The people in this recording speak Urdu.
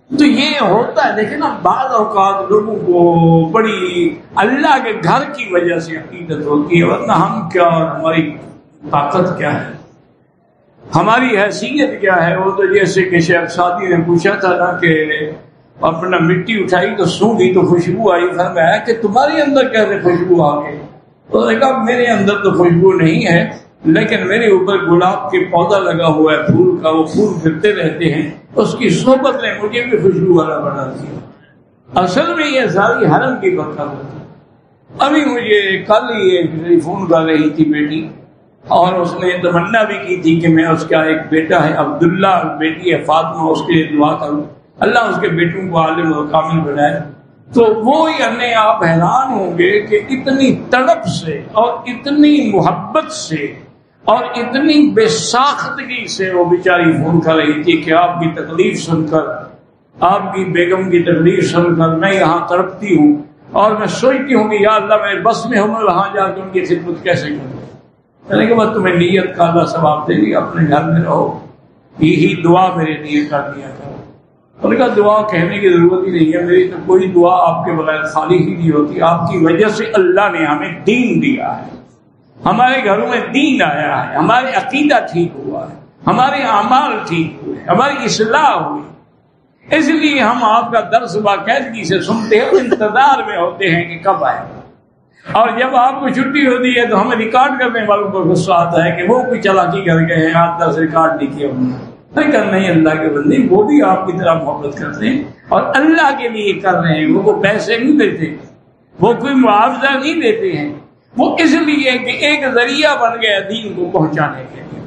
تو یہ ہوتا ہے. لیکن اب بعض اوقات لوگوں کو بڑی اللہ کے گھر کی وجہ سے عقیدت ہوتی ہے، ورنہ ہم کیا اور ہماری طاقت کیا ہے، ہماری حیثیت کیا ہے. وہ تو جیسے کہ شیخ سعدی نے پوچھا تھا نا کہ اپنا مٹی اٹھائی تو سونگھی تو خوشبو آئی. فرمایا کہ تمہارے اندر کیسے خوشبو آ گئی؟ تو نے کہا میرے اندر تو خوشبو نہیں ہے، لیکن میرے اوپر گلاب کے پودا لگا ہوا ہے پھول کا، وہ پھول پھرتے رہتے ہیں، اس کی صحبت نے مجھے بھی خوشبو والا بنا دیا. اصل میں یہ ساری حرم کی برکت ہوتی. ابھی مجھے کل ہی ایک فون کر رہی تھی بیٹی، اور اس نے تمنا بھی کی تھی کہ میں اس کا ایک بیٹا ہے عبداللہ، بیٹی ہے فاطمہ، اس کے لیے دعا کروں اللہ اس کے بیٹوں کو عالم اور کامل بنائے. تو وہ یعنی آپ حیران ہوں گے کہ اتنی تڑپ سے اور اتنی محبت سے اور اتنی بے ساختگی سے وہ بیچاری فون کر رہی تھی کہ آپ کی تکلیف سن کر، آپ کی بیگم کی تکلیف سن کر میں یہاں تڑپتی ہوں اور میں سوچتی ہوں کہ یا اللہ میرے بس میں ہوں میں وہاں جا کے ان کی خدمت کیسے کروں. میں نے کہا تمہیں نیت کا اللہ ثواب دے گی، اپنے گھر میں رہو، یہی دعا میرے لیے کر دیا کرو. انہوں نے کہا دعا کہنے کی ضرورت ہی نہیں ہے، میری تو کوئی دعا آپ کے بغیر خالی ہی نہیں ہوتی. آپ کی وجہ سے اللہ نے ہمیں دین دیا ہے، ہمارے گھروں میں دین آیا ہے، ہمارے عقیدہ ٹھیک ہوا ہے، ہمارے اعمال ٹھیک ہوئے، ہماری اصلاح ہوئی. اس لیے ہم آپ کا درس باقاعدگی سے سنتے ہیں اور انتظار میں ہوتے ہیں کہ کب آئے. اور جب آپ کو چھٹی ہوتی ہے تو ہمیں ریکارڈ کرنے والوں کو غصہ آتا ہے کہ وہ کوئی چالاکی کر گئے ہیں، 8-10 ریکارڈ نہیں کیا انہوں نے. نہیں اللہ کے بندے وہ بھی آپ کی طرح محبت کرتے ہیں اور اللہ کے لیے کر رہے ہیں. وہ کوئی پیسے نہیں دیتے، وہ کوئی معاوضہ نہیں دیتے ہیں، وہ اس لیے کہ ایک ذریعہ بن گیا دین کو پہنچانے کے لیے.